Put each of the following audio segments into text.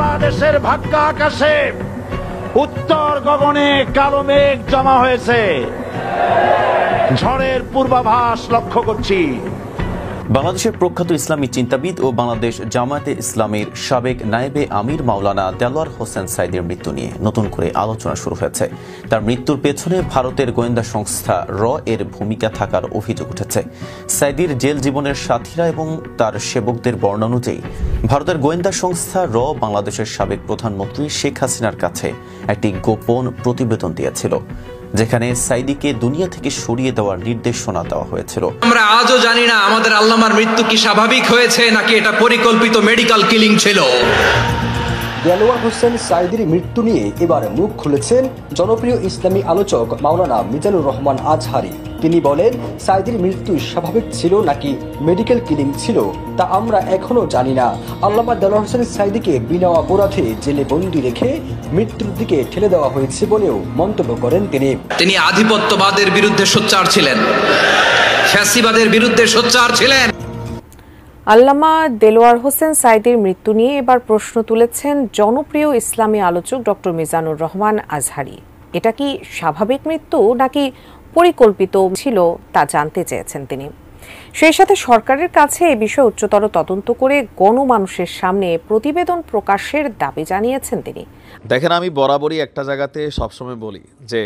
বাংলাদেশের ভাগ্য আকাশে উত্তর গগনে কালো মেঘ জমা হয়েছে, ঝড়ের পূর্বাভাস লক্ষ্য করছি। বাংলাদেশের প্রখ্যাত ইসলামী চিন্তাবিদ ও বাংলাদেশ জামায়াতে ইসলামীর সাবেক নায়েবে আমির মাওলানা দেলোয়ার হোসেন সাঈদীর মৃত্যু নিয়ে নতুন করে আলোচনা শুরু হয়েছে। তার মৃত্যুর পেছনে ভারতের গোয়েন্দা সংস্থা র এর ভূমিকা থাকার অভিযোগ উঠেছে। সাঈদীর জেল জীবনের সাথীরা এবং তার সেবকদের বর্ণনা অনুযায়ী ভারতের গোয়েন্দা সংস্থা র বাংলাদেশের সাবেক প্রধানমন্ত্রী শেখ হাসিনার কাছে একটি গোপন প্রতিবেদন দিয়েছিল, যেখানে সাঈদীকে দুনিয়া থেকে সরিয়ে দেওয়ার নির্দেশনা দেওয়া হয়েছিল। আমরা আজও জানি না আমাদের আল্লামার মৃত্যু কি স্বাভাবিক হয়েছে নাকি এটা পরিকল্পিত মেডিকেল কিলিং ছিল। দেলোয়ার হোসেন সাঈদীর মৃত্যু নিয়ে এবার মুখ খুলেছেন জনপ্রিয় ইসলামী আলোচক মাওলানা মিজানুর রহমান আজহারি। তিনি বলেন, সাঈদীর মৃত্যু স্বাভাবিক ছিল নাকি মেডিকেল কিলিং ছিল তা আমরা এখনো জানি না। আল্লামা দেলোয়ার হোসেন সাঈদীকে বিনা অপরাধে জেলে বন্দী রেখে মৃত্যুর দিকে ঠেলে দেওয়া হয়েছে বলেও মন্তব্য করেন তিনি। আধিপত্যবাদের বিরুদ্ধে সোচ্চার ছিলেন, ফ্যাসিবাদের বিরুদ্ধে সোচ্চার ছিলেন। আল্লামা দেলোয়ার হোসেন সাঈদীর মৃত্যু নিয়ে এবার প্রশ্ন তুলেছেন জনপ্রিয় ইসলামী আলোচক ডক্টর মিজানুর রহমান আজহারি। এটা কি স্বাভাবিক মৃত্যু নাকি পরিকল্পিত ছিল তা জানতে চেয়েছেন তিনি। সেই সাথে সরকারের কাছে এ বিষয়ে উচ্চতর তদন্ত করে গণমানুষের সামনে প্রতিবেদন প্রকাশের দাবি জানিয়েছেন তিনি। দেখেন, আমি বরাবরই একটা জায়গাতে সবসময় বলি যে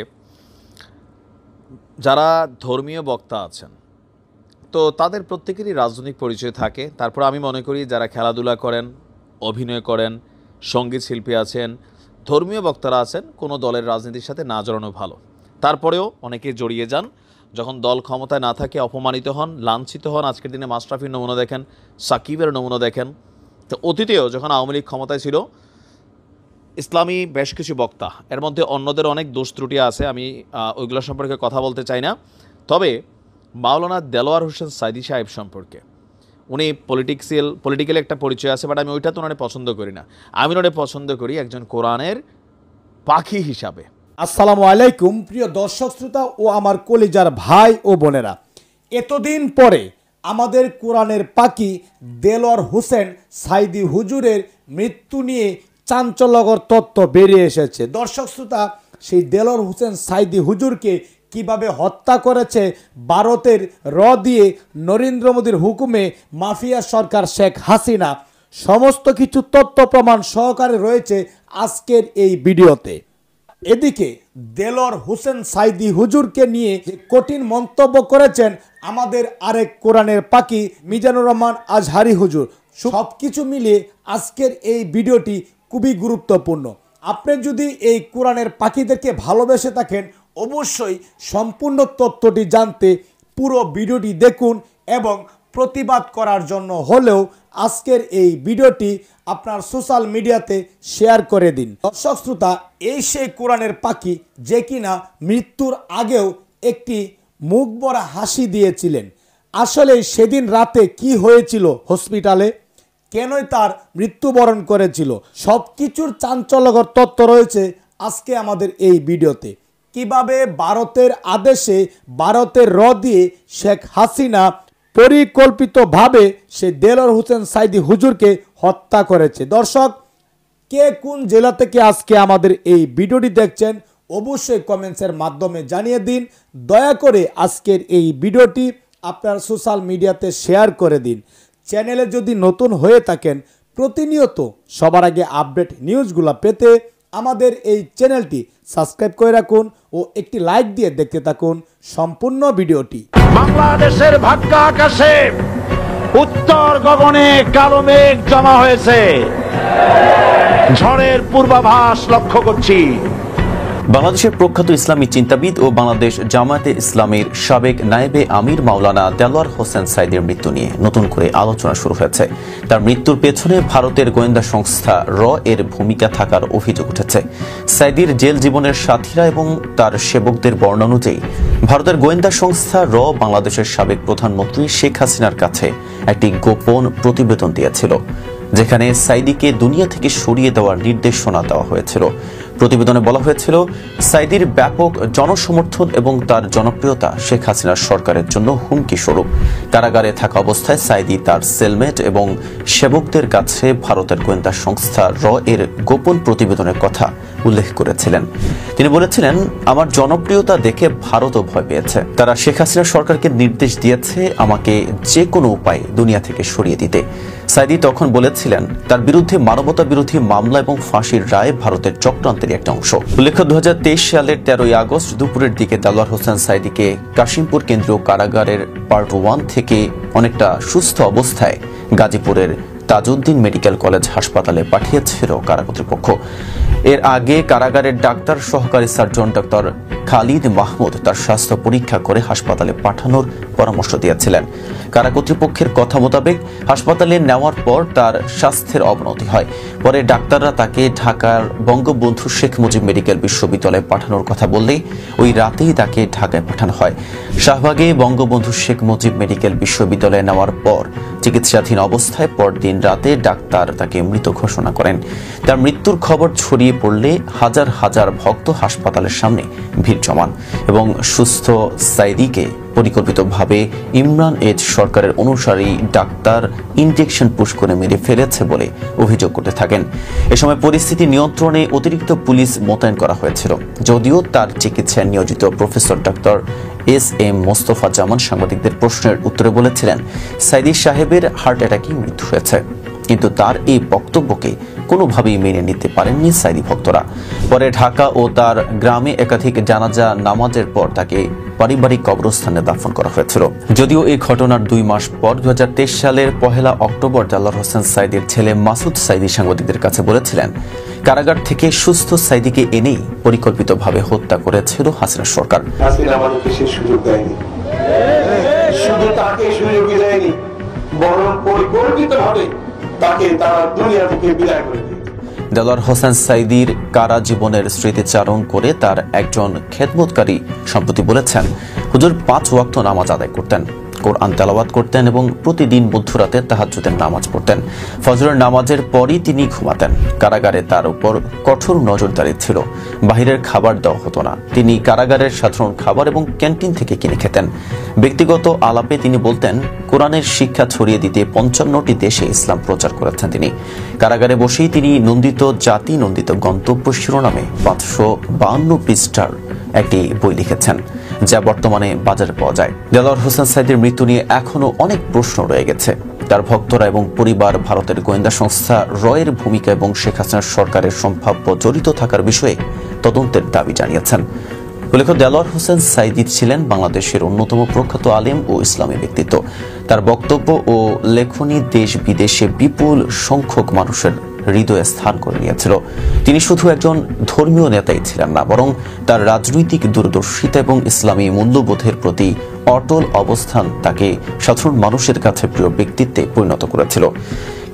যারা ধর্মীয় বক্তা আছেন তো তাদের প্রত্যেকেরই রাজনৈতিক পরিচয় থাকে। তারপর আমি মনে করি যারা খেলাধুলা করেন, অভিনয় করেন, সঙ্গীত শিল্পী আছেন, ধর্মীয় বক্তারা আছেন, কোনো দলের রাজনীতির সাথে না জড়ানো ভালো। তারপরেও অনেকে জড়িয়ে যান, যখন দল ক্ষমতায় না থাকে অপমানিত হন, লাঞ্ছিত হন। আজকের দিনে মাশরাফির নমুনা দেখেন, সাকিবের নমুনা দেখেন। তো অতীতেও যখন আওয়ামী লীগ ক্ষমতায় ছিল ইসলামী বেশ কিছু বক্তা, এর মধ্যে অন্যদের অনেক দোষ ত্রুটি আছে, আমি ওইগুলো সম্পর্কে কথা বলতে চাই না। তবে মাওলানা দেলোয়ার হোসেন সাঈদী সাহেব সম্পর্কে উনি পলিটিক্যালি একটা পরিচয় আছে, বাট আমি ওইটা তো ওনারে পছন্দ করি না। আমি ওনারে পছন্দ করি একজন কোরআনের পাখি হিসাবে। আসসালামু আলাইকুম প্রিয় দর্শক শ্রোতা ও আমার কলিজার ভাই ও বোনেরা, এতদিন পরে আমাদের কোরআনের পাখি দেলোয়ার হোসেন সাঈদী হুজুরের মৃত্যু নিয়ে চাঞ্চল্যকর তথ্য বেরিয়ে এসেছে। দর্শক শ্রোতা, সেই দেলোয়ার হোসেন সাঈদী হুজুরকে কিভাবে হত্যা করেছে ভারতের র দিয়ে নরেন্দ্র মোদীর হুকুমে মাফিয়া সরকার শেখ হাসিনা, সমস্ত কিছু তথ্য প্রমাণ সহকারে রয়েছে আজকের এই ভিডিওতে। এদিকে দেলোয়ার হোসেন সাঈদী হুজুরকে নিয়ে যে কঠিন মন্তব্য করেছেন আমাদের আরেক কোরআনের পাখি মিজানুর রহমান আজহারি হুজুর, সব কিছু মিলিয়ে আজকের এই ভিডিওটি খুবই গুরুত্বপূর্ণ। আপনি যদি এই কোরআনের পাখিদেরকে ভালোবেসে থাকেন অবশ্যই সম্পূর্ণ তথ্যটি জানতে পুরো ভিডিওটি দেখুন এবং প্রতিবাদ করার জন্য হলেও আজকের এই ভিডিওটি আপনার সোশ্যাল মিডিয়াতে শেয়ার করে দিন। দর্শক শ্রোতা, এই সেই কোরআনের পাখি যে কিনা মৃত্যুর আগেও একটি মুখ ভরা হাসি দিয়েছিলেন। আসলে সেদিন রাতে কি হয়েছিল হসপিটালে, কেনই তার মৃত্যুবরণ করেছিল, সব কিছুর চাঞ্চল্যকর তথ্য রয়েছে আজকে আমাদের এই ভিডিওতে। কিভাবে ভারতের আদেশে ভারতের র দিয়ে শেখ হাসিনা পরিকল্পিতভাবে সে দেলোয়ার হোসেন সাঈদী হুজুরকে হত্যা করেছে। দর্শক, কে কোন জেলা থেকে আজকে আমাদের এই ভিডিওটি দেখছেন অবশ্যই কমেন্টসের মাধ্যমে জানিয়ে দিন। দয়া করে আজকের এই ভিডিওটি আপনার সোশ্যাল মিডিয়াতে শেয়ার করে দিন। চ্যানেলে যদি নতুন হয়ে থাকেন প্রতিনিয়ত সবার আগে আপডেট নিউজগুলো পেতে আমাদের এই চ্যানেলটি সাবস্ক্রাইব করে রাখুন ও একটি লাইক দিয়ে দেখতে থাকুন সম্পূর্ণ ভিডিওটি। বাংলাদেশের ভাগ্য আকাশে উত্তর গগনে কালো মেঘ জমা হয়েছে, ঝড়ের পূর্বাভাস লক্ষ্য করছি। বাংলাদেশের প্রখ্যাত ইসলামী চিন্তাবিদ ও বাংলাদেশ জামায়াতে ইসলামীর সাবেক নায়েবে আমির মাওলানা দেলোয়ার হোসেন সাঈদীর মৃত্যু নিয়ে নতুন করে আলোচনা শুরু হয়েছে। তার মৃত্যুর পেছনে ভারতের গোয়েন্দা সংস্থা র এর ভূমিকা থাকার অভিযোগ উঠেছে। সাঈদীর জেল জীবনের সাথীরা এবং তার সেবকদের বর্ণনা অনুযায়ী ভারতের গোয়েন্দা সংস্থা র বাংলাদেশের সাবেক প্রধানমন্ত্রী শেখ হাসিনার কাছে একটি গোপন প্রতিবেদন দিয়েছিল, যেখানে সাঈদীকে দুনিয়া থেকে সরিয়ে দেওয়ার নির্দেশনা দেওয়া হয়েছিল। প্রতিবেদনে বলা হয়েছিল, সাইদির ব্যাপক জনসমর্থন এবং তার জনপ্রিয়তা শেখ হাসিনার সরকারের জন্য হুমকি স্বরূপ। কারাগারে থাকা অবস্থায় সাইদি তার সেলমেট এবং সেবকদের কাছে ভারতের গোয়েন্দা সংস্থা এর গোপন প্রতিবেদনের কথা উল্লেখ করেছিলেন। তিনি বলেছিলেন, আমার জনপ্রিয়তা দেখে ভারতও ভয় পেয়েছে। তারা শেখ হাসিনা সরকারকে নির্দেশ দিয়েছে আমাকে যে কোনো উপায়ে দুনিয়া থেকে সরিয়ে দিতে। সাইদি তখন বলেছিলেন, তার বিরুদ্ধে মানবতা বিরোধী মামলা এবং ফাঁসির রায় ভারতের চক্রান্তের একটা অংশ। উল্লেখ্য, 2023 সালের 13 আগস্ট দুপুরের দিকে দেলোয়ার হোসেন সাইদিকে কাশিমপুর কেন্দ্রীয় কারাগারের পার্ট 1 থেকে অনেকটা সুস্থ অবস্থায় গাজীপুরের তাজউদ্দিন মেডিকেল কলেজ হাসপাতালে পাঠিয়েছিল কারা কর্তৃপক্ষ। এর আগে কারাগারের ডাক্তার সহকারী সার্জন ডক্টর খালিদ মাহমুদ তার স্বাস্থ্য পরীক্ষা করে হাসপাতালে পাঠানোর পরামর্শ দিয়েছিলেন। কারা কর্তৃপক্ষের কথা মোতাবেক হাসপাতালে নেওয়ার পর তার স্বাস্থ্যের অবনতি হয়। পরে ডাক্তাররা তাকে ঢাকার বঙ্গবন্ধু শেখ মুজিব মেডিকেল বিশ্ববিদ্যালয়ে পাঠানোর কথা বললেই ওই রাতেই তাকে ঢাকায় পাঠানো হয়। শাহবাগে বঙ্গবন্ধু শেখ মুজিব মেডিকেল বিশ্ববিদ্যালয়ে নেওয়ার পর চিকিৎসাধীন অবস্থায় পরদিন রাতে ডাক্তার তাকে মৃত ঘোষণা করেন। তার মৃত্যুর খবর ছড়িয়ে পড়লে হাজার হাজার ভক্ত হাসপাতালের সামনে ভিড় জমান এবং সুস্থ সাইদিকে পরিকল্পিতভাবে ইমরান এজ সরকারের অনুসারী ডাক্তার ইনজেকশন পুশ করে মেরে ফেলেছে বলে অভিযোগ করতে থাকেন। এ সময় পরিস্থিতি নিয়ন্ত্রণে অতিরিক্ত পুলিশ মোতায়েন করা হয়েছিল। যদিও তার চিকিৎসায় নিয়োজিত প্রফেসর ডক্টর এস.এম. মোস্তফা জামান সাংবাদিকদের প্রশ্নের উত্তরে বলেছিলেন, সাইদি সাহেবের হার্ট অ্যাটাকে মৃত্যু হয়েছে। কিন্তু তার এই বক্তব্যকে কোনোভাবেই মেনে নিতে পারেননি সাইদি ভক্তরা। পরে ঢাকা ও তার গ্রামে একাধিক জানাজা নামাজের পর তাকে পারিবারিক কবরস্থানে দাফন করা হয়েছিল। যদিও এই ঘটনার 2 মাস পর 2023 সালের 1 অক্টোবর দেলোয়ার হোসেন সাইদির ছেলে মাসুদ সাইদি সাংবাদিকদের কাছে বলেছিলেন, কারাগার থেকে সুস্থ সাইদিকে এনেই পরিকল্পিতভাবে হত্যা করেছিল হাসিনা সরকার। সুযোগ দেয়নি, শুধু তাকে সুযোগই দেয়নি, বরং পরিকল্পিতভাবে তাকে তারা দুনিয়া থেকে বিদায় করে দিয়েছে। দেলোয়ার হোসেন সাইদির কারা জীবনের স্মৃতিচারণ করে তার একজন খেদমতকারী সম্প্রতি বলেছেন, হুজুর 5 ওয়াক্ত নামাজ আদায় করতেন, কোরআন তেলাওয়াত করতেন এবং প্রতিদিন মধ্যরাতে তাহাজ্জুদের নামাজ পড়তেন। ফজরের নামাজের পরই তিনি ঘুমাতেন। কারাগারে তার উপর কঠোর নজরদারি ছিল। বাহিরের খাবার দেওয়া হতো না। তিনি কারাগারের সাধারণ খাবার এবং ক্যান্টিন থেকে কিনে খেতেন। ব্যক্তিগত আলাপে তিনি বলতেন, কোরআনের শিক্ষা ছড়িয়ে দিতে 55টি দেশে ইসলাম প্রচার করেছেন তিনি। কারাগারে বসেই তিনি নন্দিত জাতি নন্দিত গন্তব্য শিরোনামে 552 পৃষ্ঠার একটি বই লিখেছেন, যা বর্তমানে বাজারে পাওয়া যায়। দেলোয়ার হোসেন সাইদির মৃত্যু নিয়ে এখনো অনেক প্রশ্ন রয়ে গেছে। তার ভক্তরা এবং পরিবার ভারতের গোয়েন্দা সংস্থা এর ভূমিকা এবং শেখ হাসিনার সরকারের সম্ভাব্য জড়িত থাকার বিষয়ে তদন্তের দাবি জানিয়েছেন। উল্লেখ্য, দেলোয়ার হোসেন সাইদি ছিলেন বাংলাদেশের অন্যতম প্রখ্যাত আলেম ও ইসলামী ব্যক্তিত্ব। তার বক্তব্য ও লেখনী দেশ বিদেশে বিপুল সংখ্যক মানুষের হৃদয়ে স্থান করে নিয়েছিল। তিনি শুধু একজন ধর্মীয় নেতাই ছিলেন না, বরং তার রাজনৈতিক দূরদর্শিতা এবং ইসলামী মূল্যবোধের প্রতি অটল অবস্থান তাকে সাধারণ মানুষের কাছে প্রিয় ব্যক্তিত্বে পরিণত করেছিল।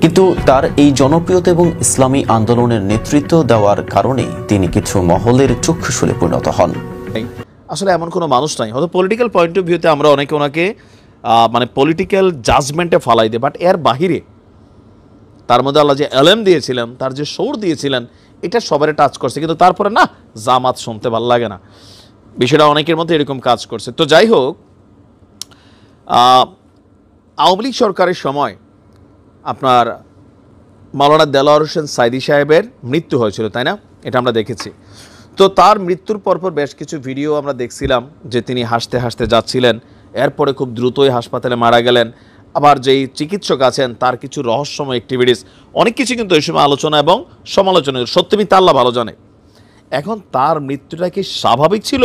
কিন্তু তার এই জনপ্রিয়তা এবং ইসলামী আন্দোলনের নেতৃত্ব দেওয়ার কারণে তিনি কিছু মহলের চক্ষুশূলে পরিণত হন। আসলে এমন কোনো মানুষ নাই, হয়তো পলিটিক্যাল পয়েন্ট অফ ভিউতে আমরা অনেকে ওনাকে মানে পলিটিক্যাল জাজমেন্টে ফালাই দেয়, বাট এর বাহিরে তার মধ্যে আল্লাহ যে এলেম দিয়েছিলেন, তার যে সৌর দিয়েছিলেন, এটা সবারই টাচ করছে। কিন্তু তারপরে না, জামাত শুনতে ভালো লাগে না, বিষয়টা অনেকের মধ্যে এরকম কাজ করছে। তো যাই হোক, আওয়ামী লীগ সরকারের সময় আপনার মাওলানা দেলোয়ার হোসেন সাইদি সাহেবের মৃত্যু হয়েছিল, তাই না? এটা আমরা দেখেছি। তো তার মৃত্যুর পরপর বেশ কিছু ভিডিও আমরা দেখছিলাম যে তিনি হাসতে হাসতে যাচ্ছিলেন, এরপরে খুব দ্রুতই হাসপাতালে মারা গেলেন। আবার যেই চিকিৎসক আছেন তার কিছু রহস্যময় অ্যাক্টিভিটিস, অনেক কিছু কিন্তু এই সময় আলোচনা এবং সমালোচনা, সত্যমিথ্যা আল্লাহ ভালো জানে। এখন তার মৃত্যুটা কি স্বাভাবিক ছিল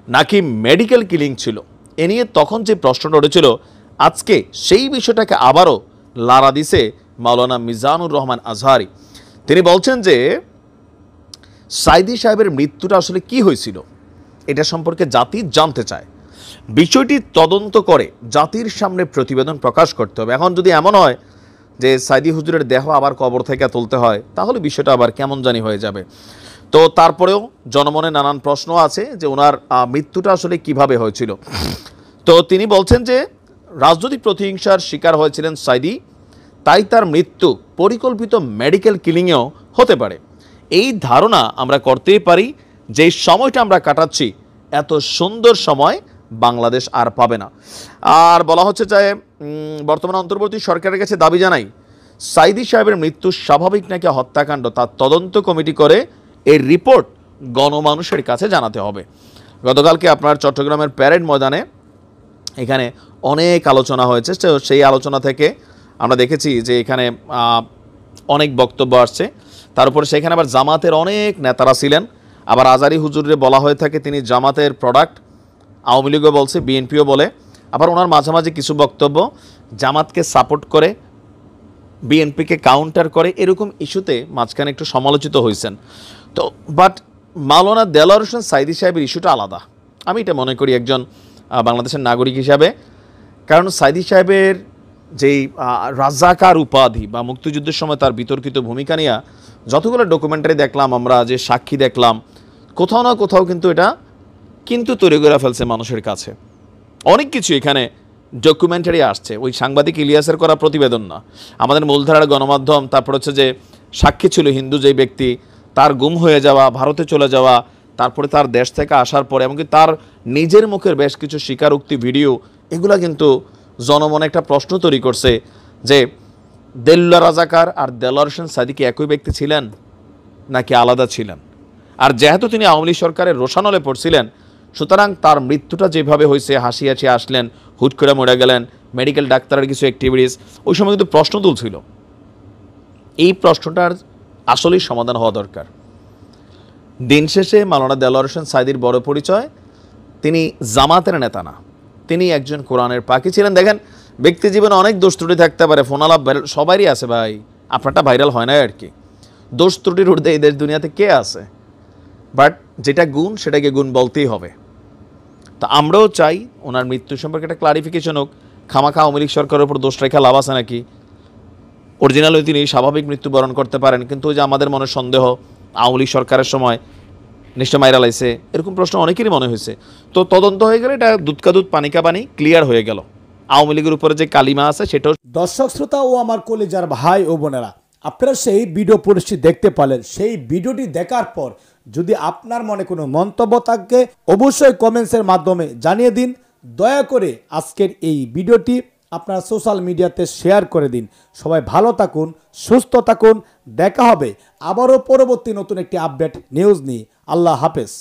নাকি মেডিকেল কিলিং ছিল, এ নিয়ে তখন যে প্রশ্নটা উঠেছিল, আজকে সেই বিষয়টাকে আবারও লাড়া দিছে মাওলানা মিজানুর রহমান আজহারি। তিনি বলছেন যে সাইদি সাহেবের মৃত্যুটা আসলে কি হয়েছিল এটা সম্পর্কে জাতি জানতে চায়। বিষয়টি তদন্ত করে জাতির সামনে প্রতিবেদন প্রকাশ করতে হবে। এখন যদি এমন হয় যে সাইদি হুজুরের দেহ আবার কবর থেকে তুলতে হয়, তাহলে বিষয়টা আবার কেমন জানি হয়ে যাবে। তো তারপরেও জনমনে নানান প্রশ্ন আছে যে ওনার মৃত্যুটা আসলে কিভাবে হয়েছিল। তো তিনি বলছেন যে রাজনৈতিক প্রতিহিংসার শিকার হয়েছিলেন সাইদি, তাই তার মৃত্যু পরিকল্পিত মেডিকেল কিলিংয়েও হতে পারে। এই ধারণা আমরা করতেই পারি যে সময়টা আমরা কাটাচ্ছি এত সুন্দর সময় বাংলাদেশ আর পাবে না। আর বলা হচ্ছে যে বর্তমানে অন্তর্বর্তী সরকারের কাছে দাবি জানাই সাইদি সাহেবের মৃত্যু স্বাভাবিক নাকি হত্যাকাণ্ড তার তদন্ত কমিটি করে এর রিপোর্ট গণমানুষের কাছে জানাতে হবে। গতকালকে আপনার চট্টগ্রামের প্যারেড ময়দানে এখানে অনেক আলোচনা হয়েছে, তো সেই আলোচনা থেকে আমরা দেখেছি যে এখানে অনেক বক্তব্য আসছে। তার উপরে সেখানে আবার জামাতের অনেক নেতারা ছিলেন। আবার আজারি হুজুরে বলা হয়ে থাকে তিনি জামাতের প্রোডাক্ট, আওয়ামী লীগও বলছে, বিএনপিও বলে। আবার ওনার মাঝামাঝি কিছু বক্তব্য জামাতকে সাপোর্ট করে, বিএনপিকে কাউন্টার করে, এরকম ইস্যুতে মাঝখানে একটু সমালোচিত হয়েছেন। তো বাট মাওলানা দেলোয়ার হোসেন সাইদি সাহেবের ইস্যুটা আলাদা, আমি এটা মনে করি একজন বাংলাদেশের নাগরিক হিসাবে। কারণ সাইদি সাহেবের যেই রাজাকার উপাধি বা মুক্তিযুদ্ধের সময় তার বিতর্কিত ভূমিকা নিয়ে যতগুলো ডকুমেন্টারি দেখলাম আমরা, যে সাক্ষী দেখলাম, কোথাও না কোথাও কিন্তু এটা কিন্তু তৈরি করে ফেলছে মানুষের কাছে। অনেক কিছু এখানে ডকুমেন্টারি আসছে, ওই সাংবাদিক ইলিয়াসের করা প্রতিবেদন না, আমাদের মূলধারার গণমাধ্যম। তারপর হচ্ছে যে সাক্ষী ছিল হিন্দু যেই ব্যক্তি, তার গুম হয়ে যাওয়া, ভারতে চলে যাওয়া, তারপরে তার দেশ থেকে আসার পরে এমনকি তার নিজের মুখের বেশ কিছু স্বীকারোক্তি ভিডিও, এগুলা কিন্তু জনমনে একটা প্রশ্ন তৈরি করছে যে দেলুল্লাহ রাজাকার আর দেলোয়ার হোসেন সাইদি কি একই ব্যক্তি ছিলেন নাকি আলাদা ছিলেন। আর যেহেতু তিনি আওয়ামী লীগ সরকারের রোশানলে পড়ছিলেন, সুতরাং তার মৃত্যুটা যেভাবে হয়েছে, হাসি হাসি আসলেন, হুট করে মরে গেলেন, মেডিকেল ডাক্তারের কিছু অ্যাক্টিভিটিস, ওই সময় কিন্তু প্রশ্ন তুলছিল। এই প্রশ্নটার আসলেই সমাধান হওয়া দরকার। দিন শেষে মাওলানা দেলোয়ার হোসেন সাইদির বড় পরিচয়, তিনি জামাতের নেতা না, তিনি একজন কোরআনের পাখি ছিলেন। দেখেন, ব্যক্তি জীবনে অনেক দোষ ত্রুটি থাকতে পারে, ফোন আলাপ সবারই আছে ভাই, আপনারটা ভাইরাল হয় না আর কি। দোষ ত্রুটির ঊর্ধ্বে এই দেশ দুনিয়াতে কে আছে? বাট যেটা গুণ সেটাকে গুণ বলতেই হবে। তো আমরাও চাই ওনার মৃত্যু সম্পর্কে একটা ক্লারিফিকেশন হোক। খামাখা আওয়ামী লীগ সরকারের উপর দোষ রেখা লাভ আছে নাকি? অরিজিনালি তিনি স্বাভাবিক মৃত্যুবরণ করতে পারেন, কিন্তু ওই যে আমাদের মনে সন্দেহ আওয়ামী লীগ সরকারের সময় নিশ্চয় মাইরা লাইছে, এরকম প্রশ্ন অনেকেরই মনে হয়েছে। তো তদন্ত হয়ে গেলে এটা দুধ কা দুধ পানি কা পানি ক্লিয়ার হয়ে গেল। আওয়ামী লীগের উপরে যে কালিমা আছে সেটাও। দর্শক শ্রোতা ও আমার কলিজার ভাই ও বোনেরা, আপনারা সেই ভিডিও পরিস্থিতি দেখতে পারলেন। সেই ভিডিওটি দেখার পর যদি আপনার মনে কোনো মন্তব্য থাকে অবশ্যই কমেন্টসের মাধ্যমে জানিয়ে দিন। দয়া করে আজকের এই ভিডিওটি আপনারা সোশ্যাল মিডিয়াতে শেয়ার করে দিন। সবাই ভালো থাকুন, সুস্থ থাকুন। দেখা হবে আবারও পরবর্তী নতুন একটি আপডেট নিউজ নিয়ে। আল্লাহ হাফেজ।